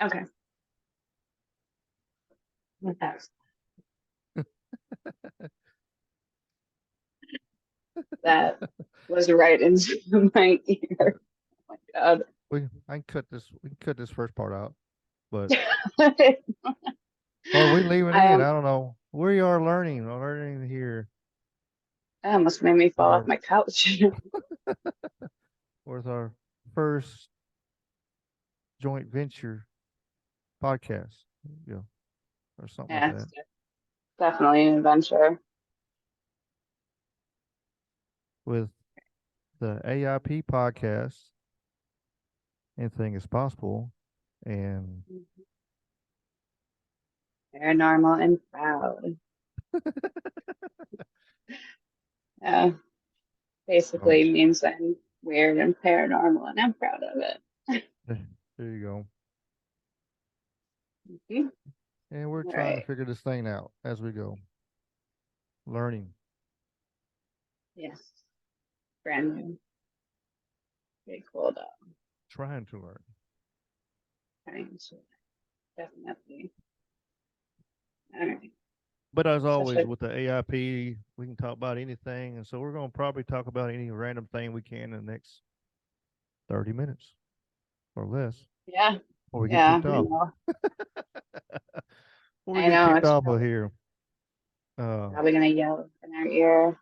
Okay. What that that was right into my ear. Oh my I can cut this. We can cut this first part out, but God. or we leaving I in. am. I don't know. We are learning here That almost made me with fall off our my couch. with our first joint venture podcast, you know, or something like Yeah, that. it's definitely an adventure. With the AIP podcast, anything is possible, and Paranormal and proud. Yeah, oh, basically means I'm weird and paranormal, and I'm proud of it. there you go. Mhm. And we're All trying to right. figure this thing out as we go, learning, Yes. Brand new. Pretty cool though. trying to learn. Trying to definitely. All right. But as Such always, a with the AIP, we can talk about anything. And so we're going to probably talk about any random thing we can in the next 30 minutes or less yeah. before we get Yeah. kicked off. Before we I get know. kicked It's off of here. Uh, probably gonna yell in our ear.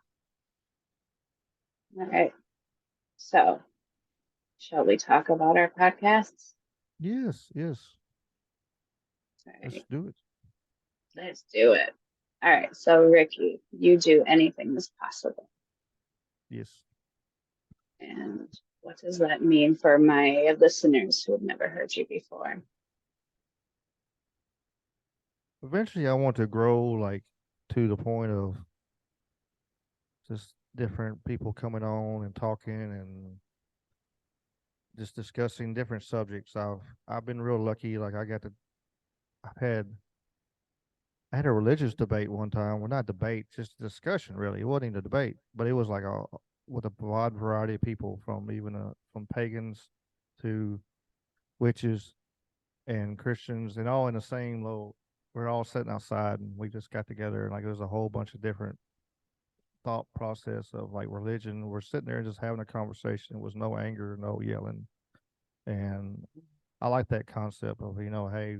All right. So, shall we talk about our podcasts? yes, yes. All Let's right. do it. Let's do it. All right. So, Ricky, you do anything that's possible. Yes. And what does that mean for my listeners who have never heard you before? Eventually, I want to grow like to the point of just different people coming on and talking and just discussing different subjects. I've been real lucky. Like I've had I had a religious debate one time. Well, not debate, just discussion. Really, it wasn't even a debate, but it was like a with a wide variety of people from even from pagans to witches and Christians, and all in the same little. We're all sitting outside, and we just got together, and like there's a whole bunch of different thought process of like religion. We're sitting there and just having a conversation. It was no anger, no yelling, and I like that concept of hey,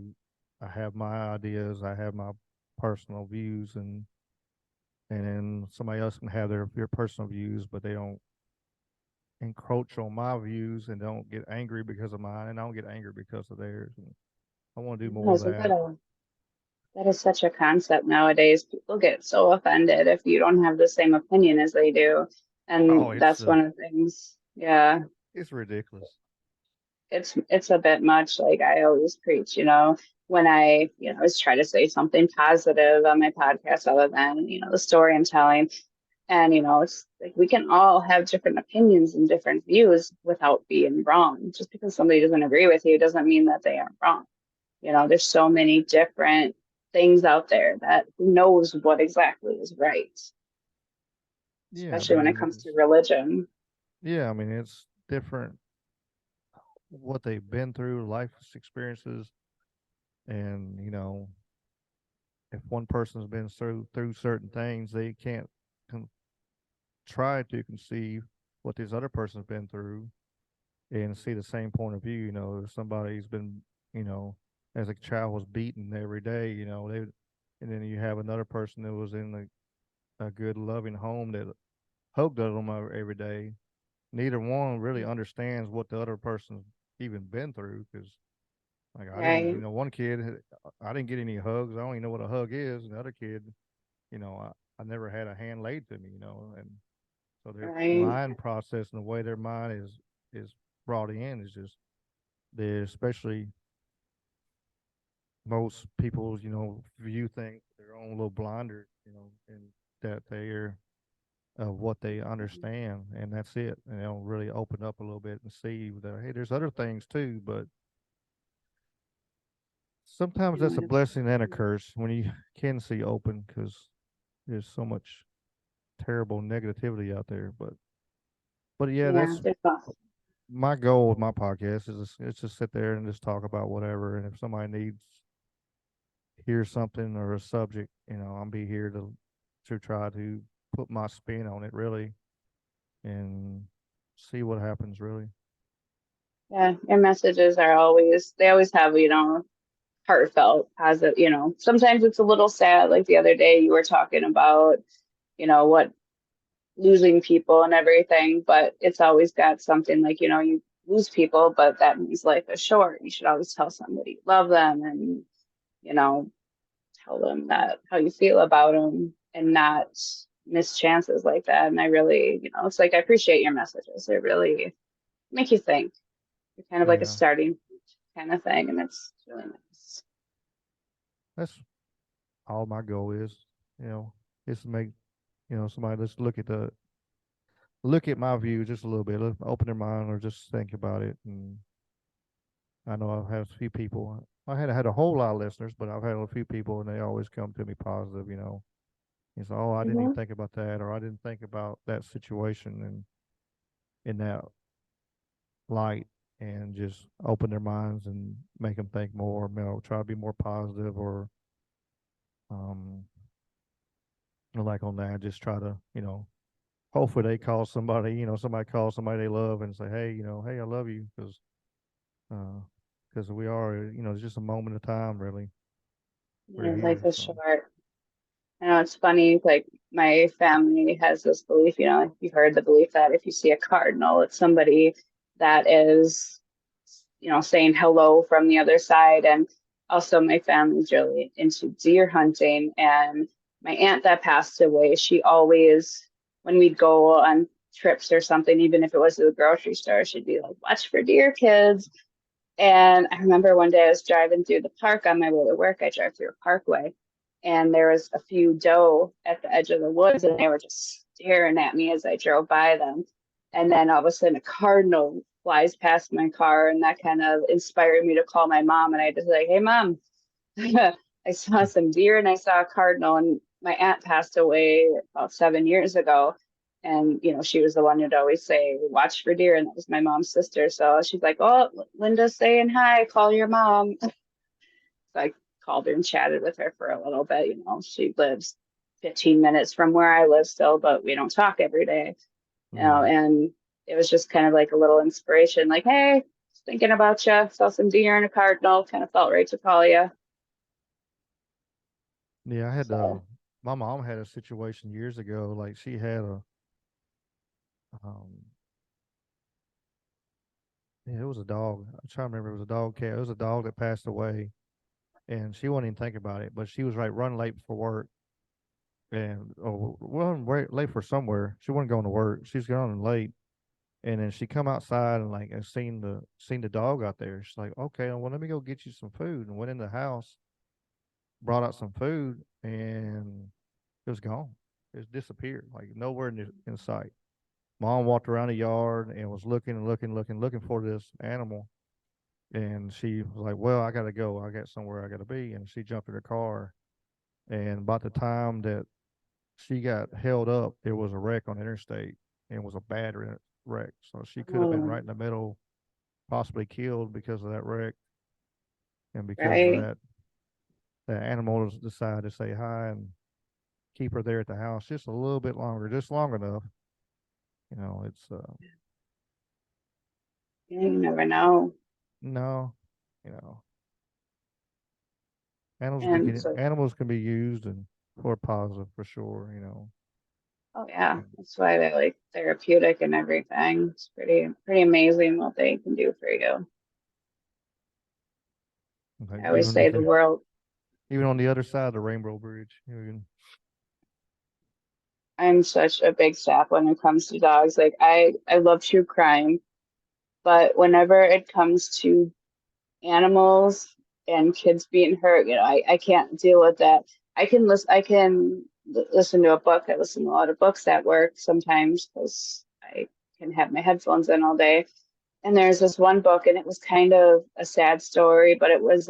I have my ideas, I have my personal views, and then somebody else can have their personal views, but they don't encroach on my views and don't get angry because of mine, and I don't get angry because of theirs. And I want to do No, more of isn't that. that is such a concept nowadays. People get so offended if you don't have the same opinion as they do. Oh, And that's one of the things. Yeah. it's ridiculous. It's a bit much. Like I always preach, when I always try to say something positive on my podcast other than, the story I'm telling. And, it's like we can all have different opinions and different views without being wrong. Just because somebody doesn't agree with you doesn't mean that they aren't wrong. There's so many different things out there that who knows what exactly is right, Yeah, I especially when it mean, comes to religion. yeah, I mean, it's different what they've been through, life experiences, and if one person's been through certain things, they can't con- try to conceive what this other person's been through and see the same point of view. If somebody's been, you know, as a child was beaten every day, and then you have another person that was in a good, loving home that hugged them every day. Neither one really understands what the other person's even been through because, like, I didn't, Right, one kid, I didn't get any hugs. I don't even know what a hug is. And the other kid, I never had a hand laid to me, and so their right. mind process and the way their mind is brought in is just there, especially most people, view things with their own little blinders, and that they're of what they understand, and that's it. And they'll really open up a little bit and see that hey, there's other things too. But sometimes No, that's a blessing and a curse when you can see open because there's so much terrible negativity out there. But yeah, yeah, there's my goal with my podcast is it's just sit there and just talk about whatever. And if somebody needs hear something or a subject, I'll be here to try to put my spin on it really and see what happens really. Yeah, your messages are always, they always have, heartfelt, positive, sometimes it's a little sad. Like the other day, you were talking about, what losing people and everything, but it's always got something like, you lose people, but that means life is short. You should always tell somebody you love them and, you know, tell them that how you feel about them and not miss chances like that. And I really, it's like I appreciate your messages. They really make you think. You're kind of like a Yeah, starting kind of thing, and it's really nice. that's all my goal is. You know, is to make somebody just look at my view just a little bit, open their mind, or just think about it. And I know I've had a few people. I had a whole lot of listeners, but I've had a few people, and they always come to me positive. It's oh, I didn't even Hmm. think about that, or I didn't think about that situation, and in that light, and just open their minds and make them think more. Try to be more positive, or um, like on that, just try to hopefully they call somebody, somebody calls somebody they love and say, hey, hey, I love you, because we are, it's just a moment of time, really. We're Life here, is so. short. I know it's funny, like my family has this belief, like you've heard the belief that if you see a cardinal, it's somebody that is, saying hello from the other side. And also my family's really into deer hunting. And my aunt that passed away, she always, when we'd go on trips or something, even if it was to the grocery store, she'd be like, watch for deer, kids. And I remember one day I was driving through the park on my way to work. I drive through a parkway, and there was a few doe at the edge of the woods, and they were just staring at me as I drove by them. And then all of a sudden, a cardinal flies past my car, and that kind of inspired me to call my mom. And I just like, "Hey, mom, I saw some deer and I saw a cardinal." And my aunt passed away about 7 years ago. And, she was the one who'd always say, watch for deer. And that was my mom's sister. So she's like, oh, Linda's saying hi, call your mom. So I called her and chatted with her for a little bit. She lives 15 minutes from where I live still, but we don't talk every day, Mm. and it was just kind of like a little inspiration, like, hey, just thinking about you, saw some deer and a cardinal, kind of felt right to call you. Yeah, So, my mom had a situation years ago. Like she had um, yeah, it was a dog. I'm trying to remember. It was a dog cat. It was a dog that passed away, and she wouldn't even think about it. But she was like running late for work, and late for somewhere. She wasn't going to work. She's going late, and then she come outside and like and seen the dog out there. She's like, okay, well let me go get you some food, and went in the house, brought out some food, and it was gone. It was disappeared, like nowhere in sight. Mom walked around the yard and was looking and looking for this animal. And she was like, well, I got to go. I got somewhere I got to be. And she jumped in her car. And about the time that she got held up, there was a wreck on the interstate, and it was a bad wreck. So she could have been right um, in the middle, possibly killed because of that wreck. And because of right. that animal decided to say hi and keep her there at the house just a little bit longer, just long enough. It's Yeah, you never know. no, you know, And so, animals can be used and for positive for sure. oh yeah, And that's why they like therapeutic and everything. It's pretty amazing what they can do for you. like I always say the world, even on the other side of the Rainbow Bridge, I'm such a big sap when it comes to dogs. Like I love true crime, but whenever it comes to animals and kids being hurt, I can't deal with that. I can listen to a book. I listen to a lot of books at work sometimes because I can have my headphones in all day. And there's this one book, and it was kind of a sad story, but it was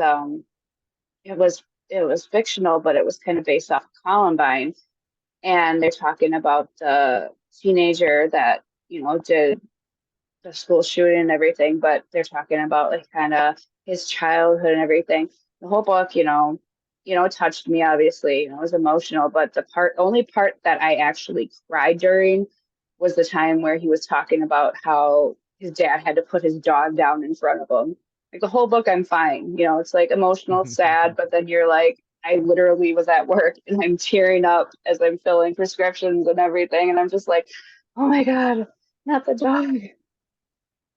fictional, but it was kind of based off of Columbine. And they're talking about the teenager that did the school shooting and everything, but they're talking about like kind of his childhood and everything. The whole book, touched me obviously, it was emotional, but only part that I actually cried during was the time where he was talking about how his dad had to put his dog down in front of him. Like the whole book, I'm fine. It's like emotional, sad, but then you're like, I literally was at work and I'm tearing up as I'm filling prescriptions and everything. And I'm just like, oh my God, not the dog.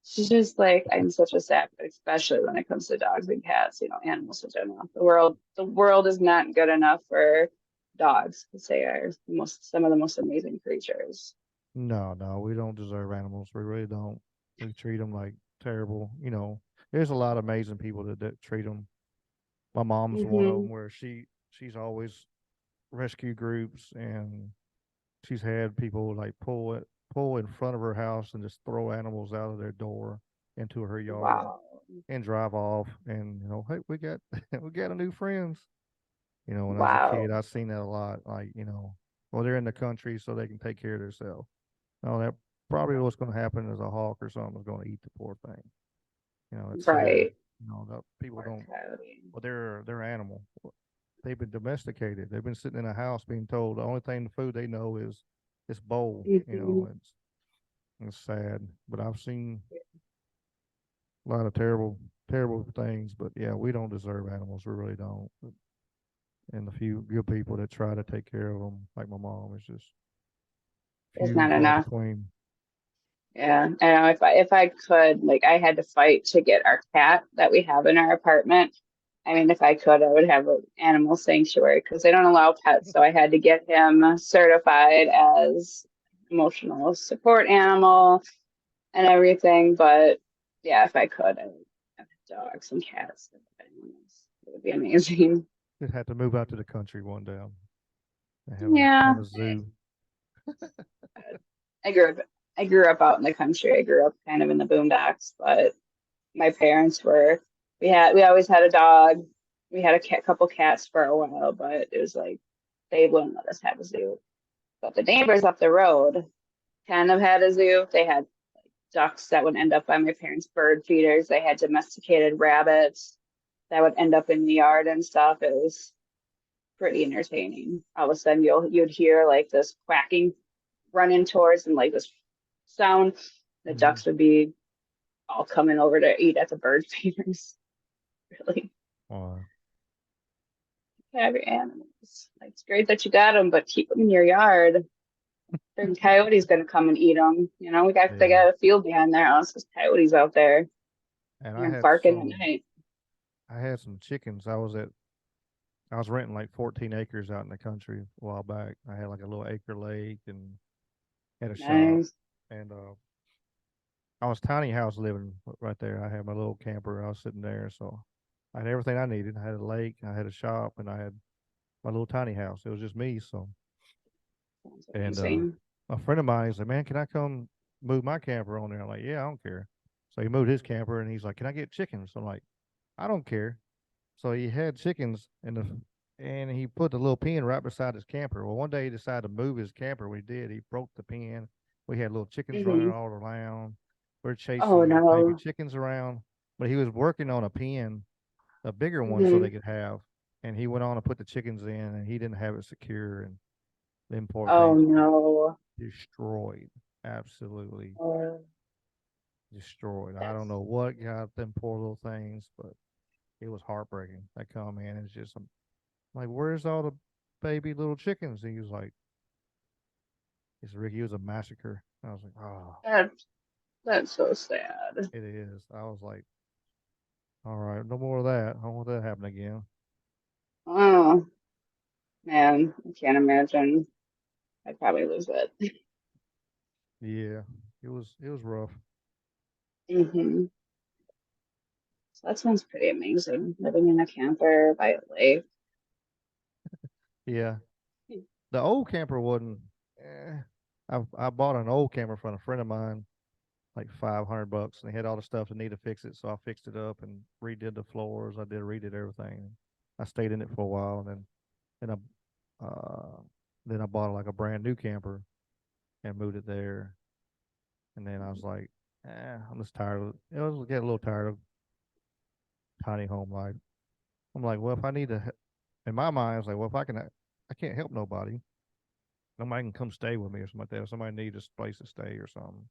She's just like, I'm such a sap, especially when it comes to dogs and cats, animals in general. The world is not good enough for dogs because they are some of the most amazing creatures. No, no, we don't deserve animals. We really don't. We treat them like terrible. There's a lot of amazing people that treat them. My mom's one of Hmm. them where she's always rescue groups, and she's had people like pull in front of her house and just throw animals out of their door into her yard Wow. and drive off. And hey, we got we got a new friends. When I was a Wow. kid, I seen that a lot. Like, well, they're in the country so they can take care of themselves. No, that probably what's going to happen is a hawk or something is going to eat the poor thing. It's sad. Right. The people Poor don't. coyote. Well, they're animal. They've been domesticated. They've been sitting in a house being told the only thing the food they know is this bowl. Hmm. It's sad. But I've seen a lot of terrible things. But yeah, we don't deserve animals. We really don't. And the few good people that try to take care of them, like my mom, is just It's few and not far enough. between. Yeah. I know if I could, like I had to fight to get our cat that we have in our apartment. I mean, if I could, I would have an animal sanctuary because they don't allow pets. So I had to get him certified as emotional support animal and everything. But yeah, if I could, I would have dogs and cats and animals. It would be amazing. Just had to move out to the country one day and have a Yeah. have a zoo. I grew up I grew up out in the country. I grew up kind of in the boondocks, but my parents were we always had a dog. We had a couple cats for a while, but it was like they wouldn't let us have a zoo. But the neighbors up the road kind of had a zoo. They had ducks that would end up by my parents' bird feeders. They had domesticated rabbits that would end up in the yard and stuff. It was pretty entertaining. All of a sudden you'd hear like this quacking running towards and like this sound. The Hmm. ducks would be all coming over to eat at the bird feeders. Really, Uh, have your animals. Like, it's great that you got them, but keep them in your yard. Freaking coyotes gonna come and eat them. They yeah, got a field behind their house. There's coyotes out there. and They're barking at night. I had some chickens. I was renting like 14 acres out in the country a while back. I had like a little acre lake and had a shop, Nice. and I was tiny house living right there. I had my little camper. I was sitting there, so I had everything I needed. I had a lake, I had a shop, and I had my little tiny house. It was just me. So, Sounds and amazing. a friend of mine, he's like, "Man, can I come move my camper on there?" I'm like, "Yeah, I don't care." So he moved his camper, and he's like, "Can I get chickens?" So I'm like, "I don't care." So he had chickens and he put the little pen right beside his camper. Well, one day he decided to move his camper. We did. He broke the pen. We had little chickens running Hmm. all around. We're Oh chasing baby no. chickens around. But he was working on a pen, a bigger one, so they Hmm. could have. And he went on to put the chickens in, and he didn't have it secure. And them poor Oh things were no. destroyed, absolutely Uh, destroyed. I don't that's know what got them poor little things, but it was heartbreaking. They come in, and it's just like, where's all the baby little chickens? And he was like, it's Ricky, it was a massacre. I was like, oh, that's that's so sad. it is. I was like, all right, no more of that. I don't want that to happen again. Oh man, I can't imagine. I'd probably lose it. Yeah, it was rough. Hmm. So that sounds pretty amazing. Living in a camper by a lake. Yeah, the old camper wasn't. Eh, I bought an old camper from a friend of mine, like $500, and he had all the stuff that needed to fix it. So I fixed it up and redid the floors. I did redid everything. I stayed in it for a while, and then then I bought like a brand new camper and moved it there. And then I was like, I'm just tired of it. I was getting a little tired of tiny home life. I'm like, well, if I need to, in my mind, I was like, well, if I can't help nobody. Nobody can come stay with me or something like that. If somebody needs a place to stay or something,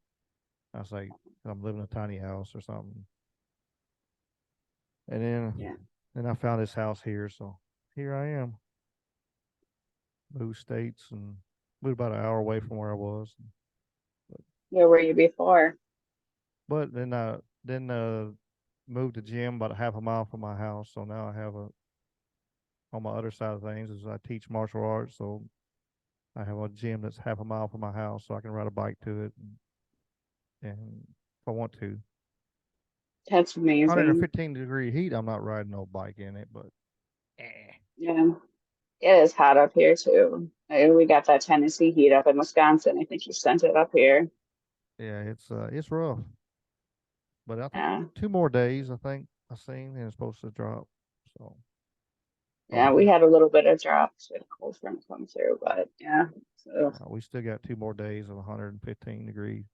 I was like, I'm living in a tiny house or something. And Yeah. then I found this house here, so here I am. Moved states and moved about an hour away from where I was. Where were you before? But then moved the gym about a half a mile from my house. So now I have a on my other side of things is I teach martial arts. So I have a gym that's half a mile from my house, so I can ride a bike to it, and if I want to. That's amazing. 115-degree heat. I'm not riding no bike in it, but eh. Yeah. It is hot up here too. We got that Tennessee heat up in Wisconsin. I think you sent it up here. Yeah, it's rough. But I think Yeah. 2 more days. I think I seen and it's supposed to drop. So Yeah, we hopefully, had a little bit of drops with a cold front come through, but yeah. So we still got 2 more days of 115-degree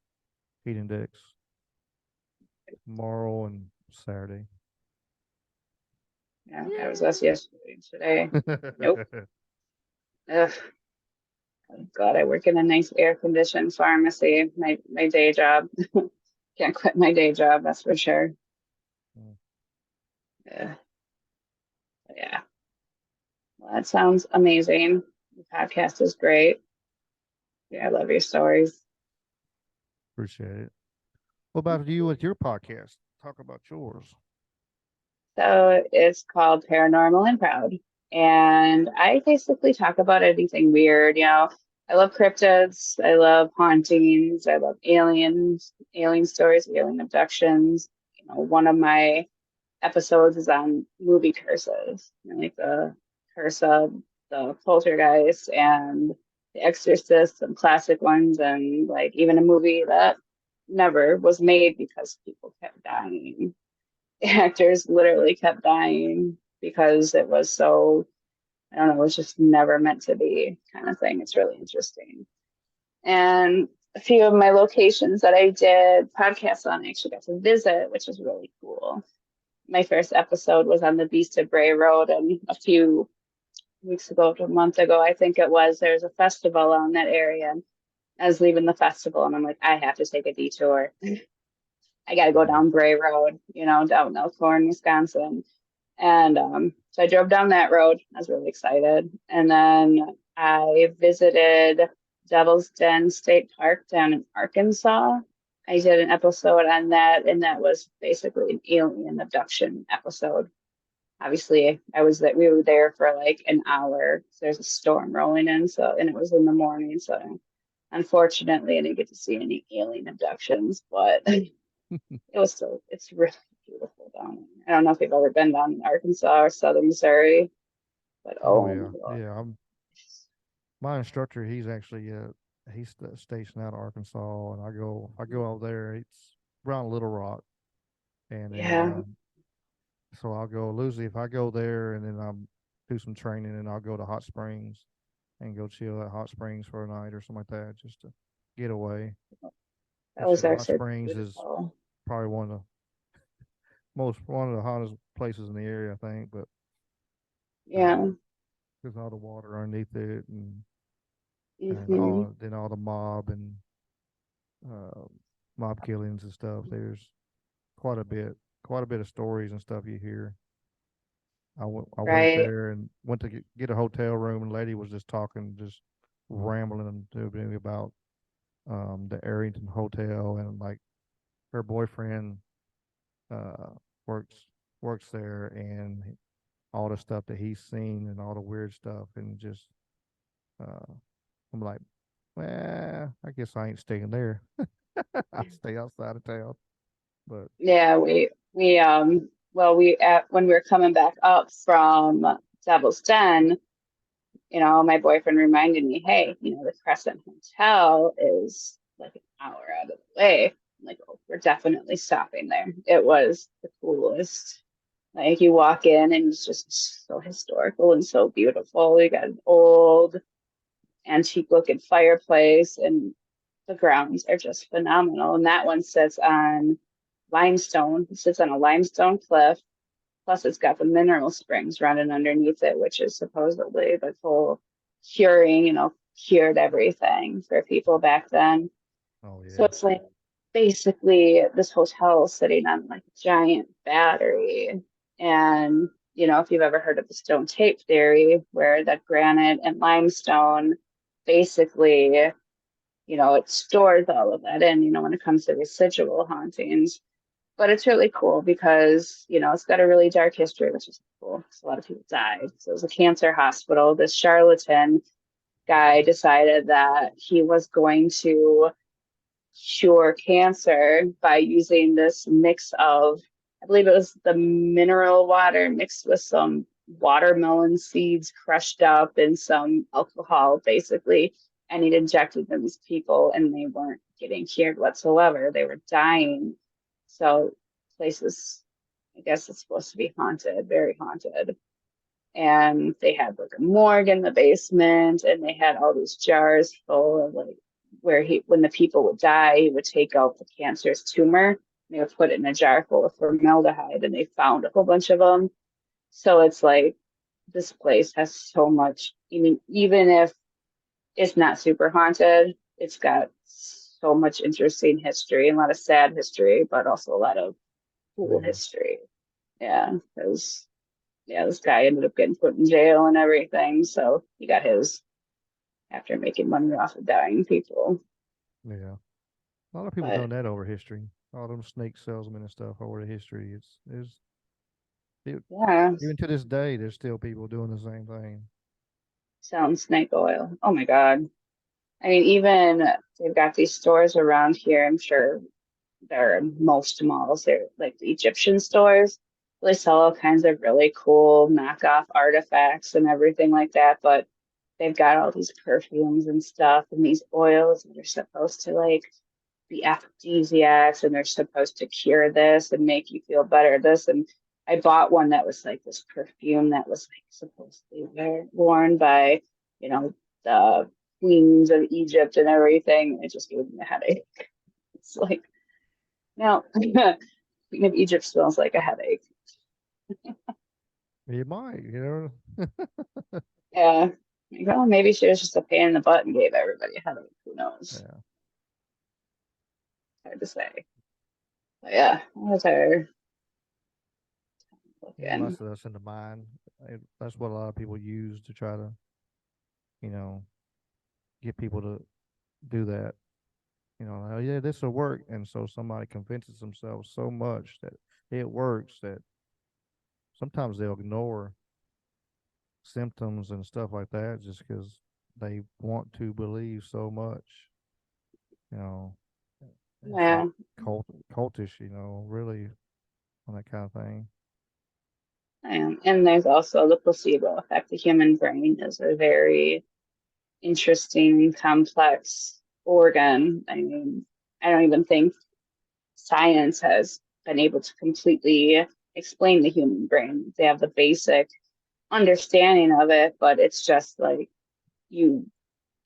heat index tomorrow and Saturday. yeah, that was us Yay! yesterday. Today, nope. Ugh. God, I work in a nice air conditioned pharmacy. My day job. Can't quit my day job, that's for sure. Yeah. Yeah. Well, that sounds amazing. The podcast is great. Yeah, I love your stories. Appreciate it. What about you with your podcast? Talk about yours. So it's called Paranormal and Proud. And I basically talk about anything weird. I love cryptids. I love hauntings. I love aliens, alien stories, alien abductions. One of my episodes is on movie curses, like the curse of the poltergeist and the exorcist and classic ones, and like even a movie that never was made because people kept dying. Actors literally kept dying because it was so, I don't know, it was just never meant to be kind of thing. It's really interesting. And a few of my locations that I did podcasts on, I actually got to visit, which was really cool. My first episode was on the Beast of Bray Road, and a few weeks ago, a month ago, I think it was, there's a festival on that area. I was leaving the festival and I'm like, I have to take a detour. I got to go Yeah. down Bray Road, down in Elkhorn, Wisconsin. And so I drove down that road. I was really excited. And then I visited Devil's Den State Park down in Arkansas. I did an episode on that, and that was basically an alien abduction episode. Obviously, we were there for like an hour. So there's a storm rolling in, and it was in the morning. So unfortunately, I didn't get to see any alien abductions, but it's really beautiful down there. I don't know if you've ever been down in Arkansas or southern Missouri, but Oh oh yeah, my God. yeah. My instructor. He's stationed out of Arkansas, and I go out there. It's around Little Rock, and then Yeah, so I'll go Lucy if I go there, and then I'll do some training, and I'll go to Hot Springs and go chill at Hot Springs for a night or something like that, just to get away. that Which was Hot actually Springs is beautiful. probably one of the hottest places in the area, I think. But Yeah. there's all the water underneath it, and Hmm. all the uh, mob killings and stuff. There's quite a bit of stories and stuff you hear. I went Right. there and went to get a hotel room, and the lady was just talking, just rambling to me about the Arrington Hotel, and like her boyfriend uh, works there, and all the stuff that he's seen and all the weird stuff, and just uh, I'm like, well, I guess I ain't staying there. I stay outside of town, but Yeah, when we were coming back up from Devil's Den, my boyfriend reminded me, hey, the Crescent Hotel is like an hour out of the way. I'm like, oh, we're definitely stopping there. It was the coolest. Like you walk in and it's just so historical and so beautiful. You got an old antique looking fireplace, and the grounds are just phenomenal. And that one sits on limestone. It sits on a limestone cliff. Plus, it's got the mineral springs running underneath it, which is supposedly the whole curing, cured everything for people back then. Oh So yeah. it's like basically this hotel sitting on like a giant battery. And, if you've ever heard of the stone tape theory, where that granite and limestone basically, it stores all of that in, when it comes to residual hauntings. But it's really cool because, it's got a really dark history, which is cool because a lot of people died. So it was a cancer hospital. This charlatan guy decided that he was going to cure cancer by using this mix of, I believe it was the mineral water mixed with some watermelon seeds crushed up and some alcohol, basically. And he'd injected them to people, and they weren't getting cured whatsoever. They were dying. So, places, I guess it's supposed to be haunted, very haunted. And they had like a morgue in the basement, and they had all these jars full of like where when the people would die, he would take out the cancerous tumor, and they would put it in a jar full of formaldehyde, and they found a whole bunch of them. So it's like this place has so much. I mean, even if it's not super haunted, it's got so much interesting history and a lot of sad history, but also a lot of cool Yeah. history. Yeah, because this guy ended up getting put in jail and everything. So he got his after making money off of dying people. Yeah. A lot of people But done that over history. All them snake salesmen and stuff over the history. It, yeah, even to this day, there's still people doing the same thing. selling snake oil. Oh my God. I mean, even they've got these stores around here. I'm sure they're in most malls. They're like the Egyptian stores. They sell all kinds of really cool knockoff artifacts and everything like that. But they've got all these perfumes and stuff and these oils that are supposed to like be aphrodisiacs, and they're supposed to cure this and make you feel better. This and I bought one that was like this perfume that was like supposed to be worn by, the queens of Egypt and everything. It just gave me a headache. It's like, no, Queen of Egypt smells like a headache. You might, you know. Yeah. Like, well, maybe she was just a pain in the butt and gave everybody a headache. Who knows? Yeah. Hard to say. But yeah, those are Yeah, looking. most of us in the mind. That's what a lot of people use to try to, you know, get people to do that. Oh, yeah, this will work. And so somebody convinces themselves so much that it works that sometimes they'll ignore symptoms and stuff like that just because they want to believe so much. You know, it's like Yeah. cultish, really on that kind of thing. And there's also the placebo effect. The human brain is a very interesting, complex organ. I mean, I don't even think science has been able to completely explain the human brain. They have the basic understanding of it, but it's just like you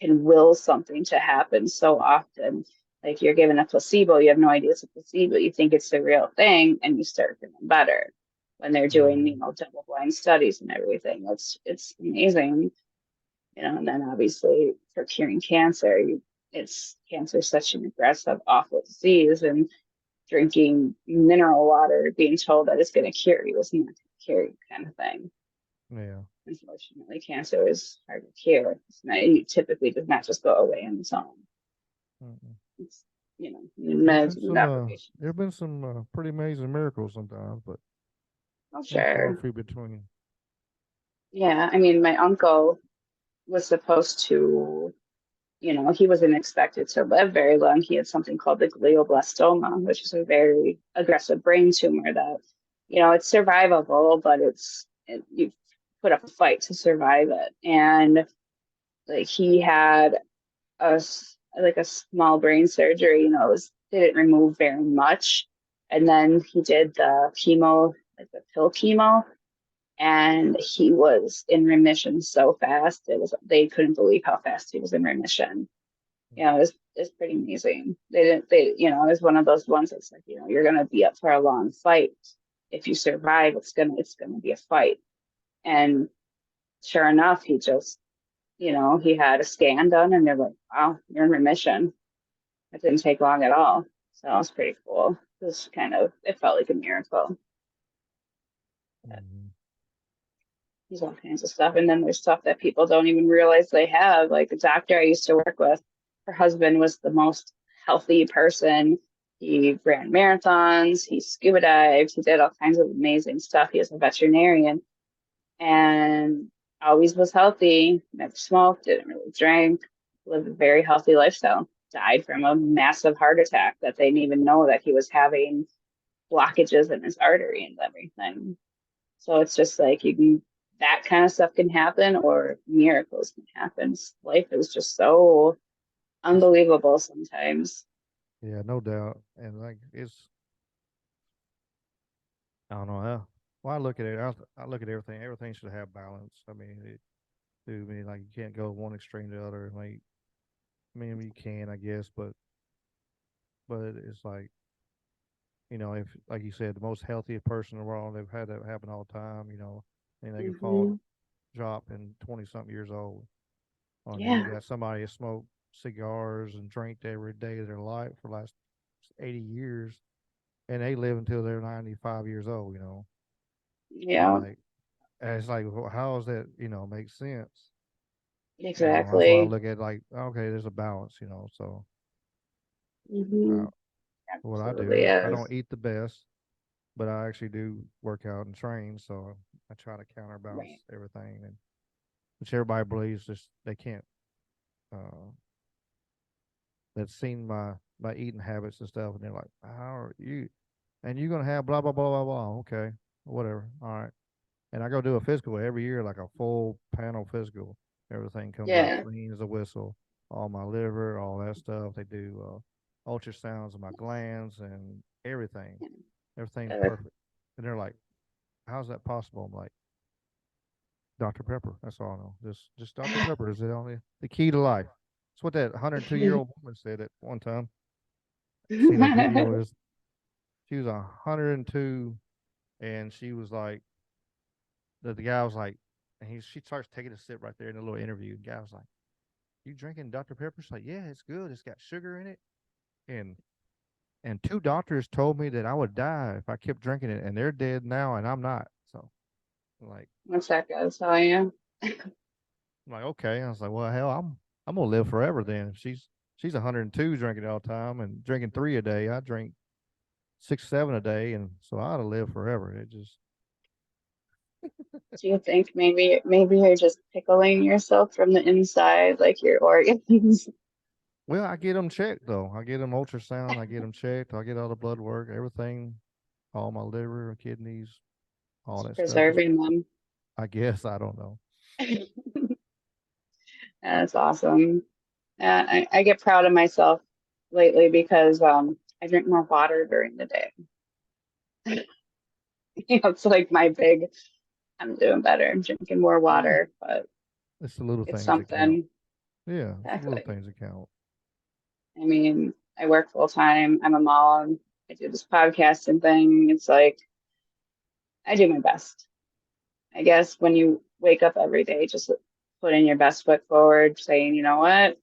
can will something to happen so often. Like you're given a placebo, you have no idea it's a placebo. You think it's the real thing, and you start feeling better when they're doing, Yeah. double blind studies and everything. It's amazing, And then obviously for curing cancer, it's cancer is such an aggressive, awful disease, and drinking mineral water, being told that it's going to cure you, is not going to cure you, kind of thing. Yeah. Unfortunately, cancer is hard to cure. It typically does not just go away on its own. Mm-mm. It's, meds and There have applications. been some pretty amazing miracles sometimes, but Oh, they're far sure. few between. Yeah, I mean, my uncle was supposed to, he wasn't expected to live very long. He had something called the glioblastoma, which is a very aggressive brain tumor that, it's survivable, but you put up a fight to survive it. And like he had like a small brain surgery, didn't remove very much. And then he did the chemo, like the pill chemo, and he was in remission so fast. They couldn't believe how fast he was in remission. It was is pretty amazing. It was one of those ones that's like, you're gonna be up for a long fight. If you survive, it's gonna be a fight. And sure enough, he had a scan done and they're like, wow, you're in remission. It didn't take long at all. So it was pretty cool. It felt like a miracle. Mhm. There's all kinds of stuff. And then there's stuff that people don't even realize they have. Like the doctor I used to work with, her husband was the most healthy person. He ran marathons, he scuba dived, he did all kinds of amazing stuff. He was a veterinarian and always was healthy, never smoked, didn't really drink, lived a very healthy lifestyle. Died from a massive heart attack that they didn't even know that he was having blockages in his artery and everything. So it's just like that kind of stuff can happen or miracles can happen. Life is just so It's, unbelievable sometimes. yeah, no doubt. And like I don't know how. Well, I look at it. I look at everything. Everything should have balance. I mean, to me, like you can't go one extreme to the other. Like, I mean, you can, I guess, but it's like if like you said, the most healthiest person in the world, they've had that happen all the time. And they can fall, Hmm. drop in 20 something years old. And then you Yeah, got somebody that smoked cigars and drank every day of their life for the last 80 years, and they live until they're 95 years old. And yeah, it's like, well, how does that, make sense? That's why I exactly. look at like, okay, there's a balance. So Hmm. uh, what I Absolutely do, I don't is. eat the best, but I actually do work out and train. So I try to Right. counterbalance everything, and which everybody believes just they can't. Uh, that's seen my eating habits and stuff, and they're like, "How are you? And you're gonna have blah blah blah blah blah." Okay, whatever. All right. And I go do a physical every year, like a full panel physical. Everything comes back Yeah. clean as a whistle. All my liver, all that stuff. They do ultrasounds of my glands and everything. Everything's Uh, perfect. And they're like, "How's that possible?" I'm like, "Dr. Pepper. That's all I know. Just Dr. Pepper is the only the key to life." That's what that 102-year-old woman said at one time. Seen a video. She was 102, and she was like, the guy was like, and she starts taking a sip right there in a little interview. The guy was like, "You drinking Dr. Pepper?" She's like, "Yeah, it's good. It's got sugar in it." And two doctors told me that I would die if I kept drinking it, and they're dead now, and I'm not. So like, What's that gonna tell you? I'm like, okay. I was like, well, hell, I'm gonna live forever then. If she's 102 drinking it all the time and drinking three a day. I drink 6, 7 a day, and so I ought to live forever. It just Do you think maybe you're just pickling yourself from the inside, like your organs? well, I get them checked though. I get them ultrasound. I get them checked. I get all the blood work, everything, all my liver, kidneys, all that stuff. Is, Preserving them. I guess I don't know. That's awesome. I get proud of myself lately because I drink more water during the day. It's like my big, I'm doing better. I'm drinking more Yeah, water, but it's the little it's things that count. something. Yeah, it's the little Exactly. things that count. I mean, I work full time. I'm a mom. I do this podcasting thing. It's like I do my best. I guess when you wake up every day, just putting your best foot forward, saying, you know what,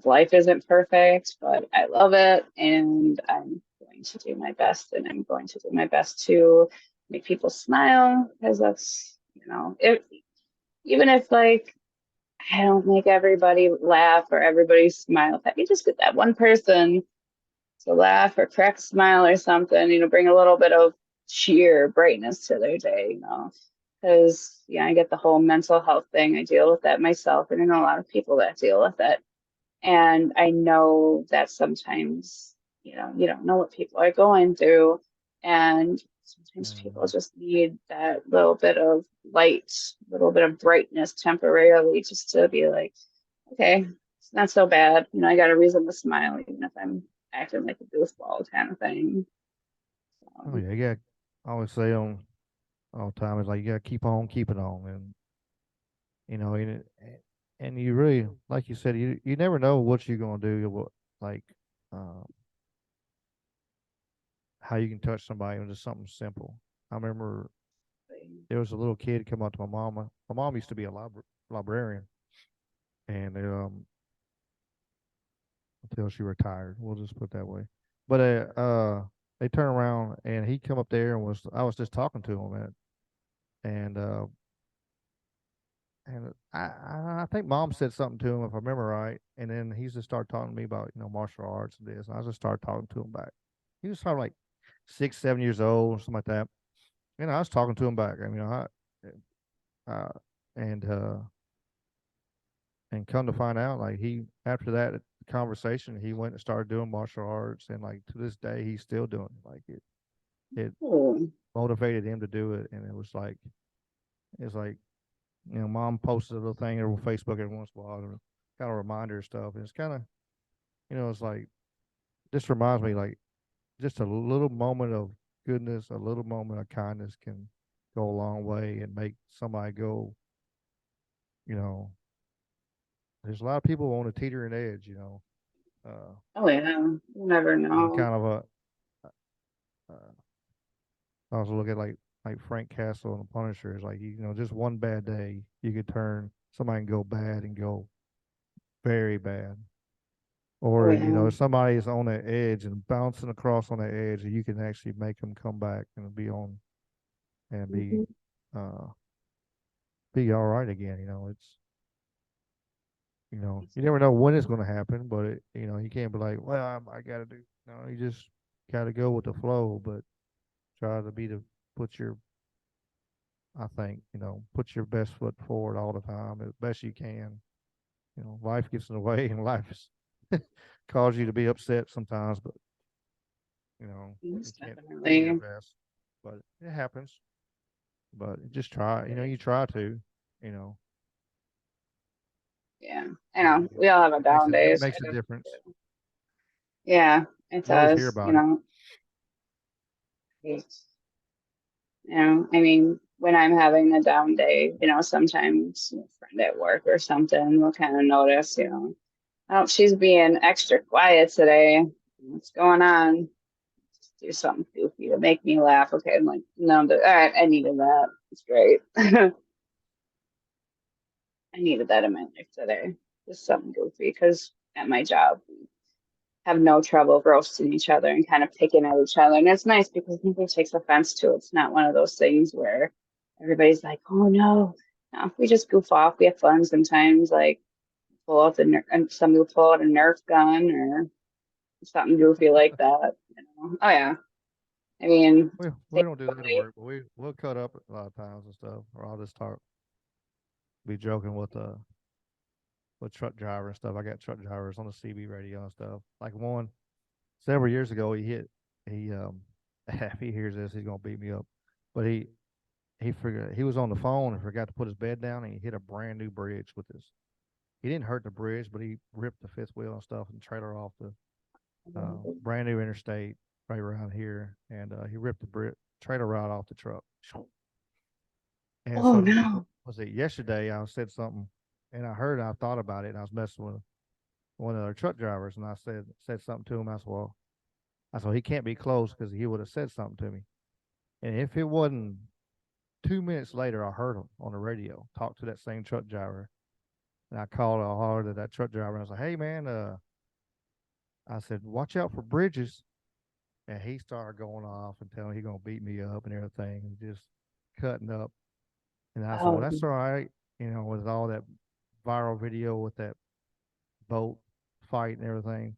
life isn't perfect, but I love it, and I'm going to do my best, and I'm going to do my best to make people smile because that's, even if like I don't make everybody laugh or everybody smile, if you just get that one person to laugh or crack a smile or something, bring a little bit of cheer, brightness to their day, because I get the whole mental health thing. I deal with that myself, and I know a lot of people that deal with it. And I know that sometimes, you don't know what people are going through. And sometimes people Mm. just need that little bit of light, little bit of brightness temporarily just to be like, okay, it's not so bad. I got a reason to smile, even if I'm acting like a goofball kind of thing. Oh So, yeah, yeah. I always say on all the time is like you gotta keep on keeping on, and you know, and, and you really, like you said, you never know what you're gonna do. like uh, how you can touch somebody with just something simple. I remember there was a little kid come up to my mama. My mom used to be a librarian, and until she retired, we'll just put it that way. But they turned around and he come up there and I was just talking to him and I think mom said something to him if I remember right, and then he just started talking to me about martial arts and this, and I just started talking to him back. He was probably like 6, 7 years old, something like that. I was talking to him back. I mean, uh, and uh, and come to find out, like he after that conversation, he went and started doing martial arts, and like to this day, he's still doing it. Like it Oh, motivated him to do it, and it's like mom posted a little thing on Facebook every once in a while, kind of reminder stuff, and it's kind of it's like this reminds me like just a little moment of goodness, a little moment of kindness can go a long way and make somebody go. You know, there's a lot of people on a teetering edge. Uh, oh yeah. You never know. kind of uh, I also look at like Frank Castle and the Punisher is like just one bad day you could turn somebody and go bad and go very bad, Oh or yeah. somebody is on that edge and bouncing across on that edge, and you can actually make them come back and be on and Mhm. uh be all right again. You never know when it's going to happen, but you can't be like, well, I got to do. No, you just got to go with the flow, but try to be the put your I think, put your best foot forward all the time as best you can. Life gets in the way and life is cause you to be upset sometimes, but you Most can't do your definitely. best. But it happens. But just try, you try to, you know, Yeah. I know. We all have our it makes down it days. I makes a definitely difference. do. Yeah, it You always hear does. about it. I mean, when I'm having a down day, sometimes a friend at work or something will kind of notice, oh, she's being extra quiet today. What's going on? Just do something goofy to make me laugh. Okay, I'm like, no, but all right, I needed that. It's great. I needed that in my life today. Just something goofy because at my job, we have no trouble roasting each other and kind of picking at each other. And it's nice because nobody takes offense to it. It's not one of those things where everybody's like, oh no. No, we just goof off. We have fun sometimes, like pull out and somebody will pull out a Nerf gun or something goofy like that. Oh yeah. I mean, We take don't do that at away. work, but we'll cut up a lot of times and stuff, or I'll just be joking with truck driver and stuff. I got truck drivers on the CB radio and stuff. Like one several years ago, he if he hears this, he's gonna beat me up. But he figured he was on the phone and forgot to put his bed down, and he hit a brand new bridge with his. He didn't hurt the bridge, but he ripped the fifth wheel and stuff and trailer off the brand new interstate right around here, and he ripped the trailer right off the truck. And Oh so no. was it yesterday? I said something, and I thought about it, and I was messing with one of our truck drivers, and I said something to him. I said he can't be close because he would have said something to me. And if it wasn't 2 minutes later, I heard him on the radio talk to that same truck driver, and I called a hard at that truck driver. And I was like, "Hey man, I said watch out for bridges." And he started going off and telling me he's gonna beat me up and everything, and just cutting up. And I said, "Well, Oh that's all right, with all that viral video with that boat fight and everything."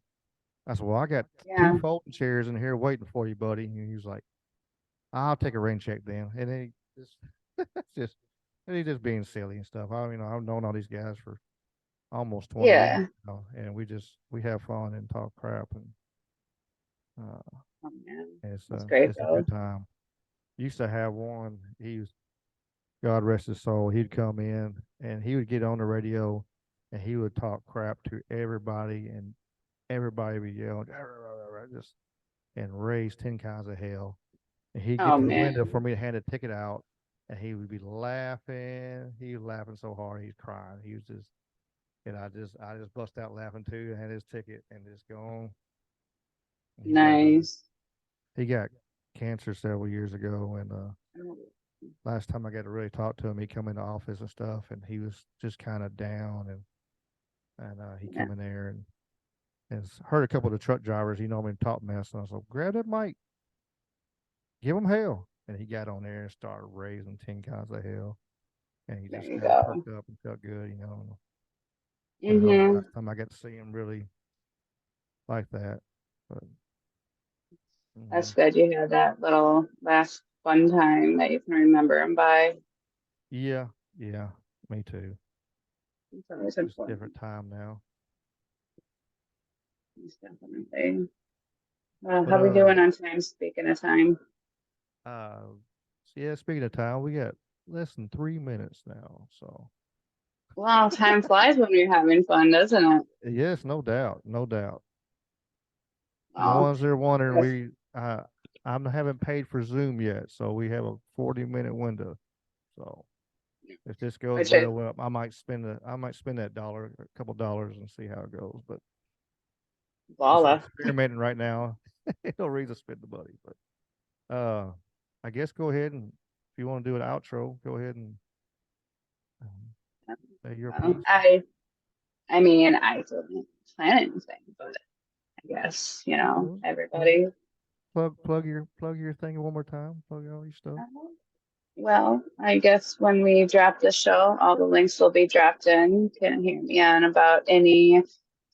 I said, "Well, I got two yeah. folding chairs in here waiting for you, buddy." And he was like, "I'll take a rain check then." And then he just, just, and he's just being silly and stuff. I've known all these guys for almost 20 years, Yeah. and we have fun and talk crap, uh, Oh man. it's That's great it's a though. good time. Used to have one. He was God rest his soul. He'd come in and he would get on the radio, and he would talk crap to everybody, and everybody would yell just and raise 10 kinds of hell. And he'd get Oh to the window for man. me to hand a ticket out, and he would be laughing. He was laughing so hard he's crying. He was just and I just bust out laughing too. And had his ticket and just go on. Nice. He got cancer several years ago, and last time I got to really talk to him, he come in the office and stuff, and he was just kind of down, and he Yeah, come in there and heard a couple of the truck drivers, you know, him talk mess, and I was like, grab that mic, give him hell, and he got on there and started raising 10 kinds of hell, and he there just you kind of go. perked up and felt good, you know. And that was the Hmm. last time I got to see him really like that. But That's mm, good. You had that little last fun time that you can remember him by. yeah, yeah, me too. It's always Just different important. time now. It's definitely. But How we doing on time? Speaking of time. uh, yeah. Speaking of time, we got less than 3 minutes now. So Well, time flies when you're having fun, doesn't it? yes, no doubt, no doubt. And the Well, ones that are wondering, yes, I haven't paid for Zoom yet, so we have a 40-minute window. So if this goes which is well, I might spend that dollar, a couple dollars, and see how it goes. But since I'm Voila. experimenting right now, no reason to spend the money. But I guess go ahead and if you want to do an outro, go ahead and say your Well, piece. I mean, I didn't plan anything, but I guess, Well, well, everybody. plug your thing one more time. Plug all your stuff. Well, I guess when we drop the show, all the links will be dropped in. You can hear me on about any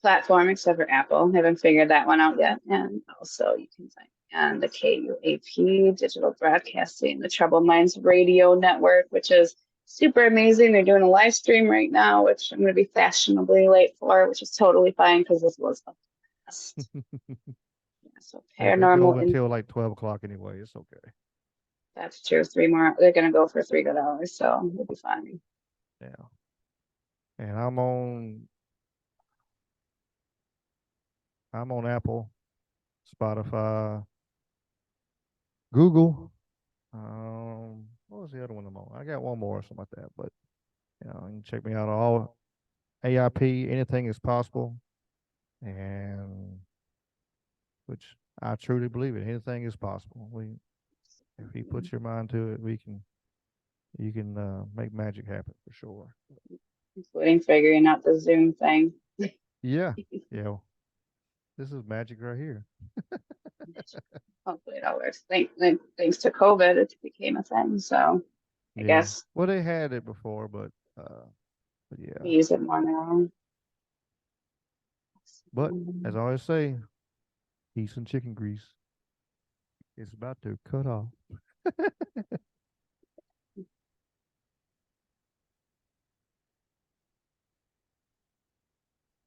platform except for Apple. Haven't figured that one out yet. And also, you can find me on the KUAP Digital Broadcasting, the Troubled Minds Radio Network, which is super amazing. They're doing a live stream right now, which I'm going to be fashionably late for, which is totally fine because this was a blast. Yeah, so Heck, it goes paranormal, and until like 12 o'clock anyway. It's okay. that's true. Three more. They're going to go for 3 good hours, so we'll be fine. Yeah. And I'm on Apple, Spotify, Google. What was the other one I'm on? I got one more or something like that. But you can check me out on all AIP. Anything is possible, and which I truly believe it. Anything is possible. If you put your mind to it, you can make magic happen for sure. Including figuring out the Zoom thing. Yeah, yeah. This is magic right here. Hopefully it all works. Thanks to COVID, it became a thing. So I Yeah. guess Well, they had it before, but we yeah. use it more now. But as I always say, peace and chicken grease is about to cut off.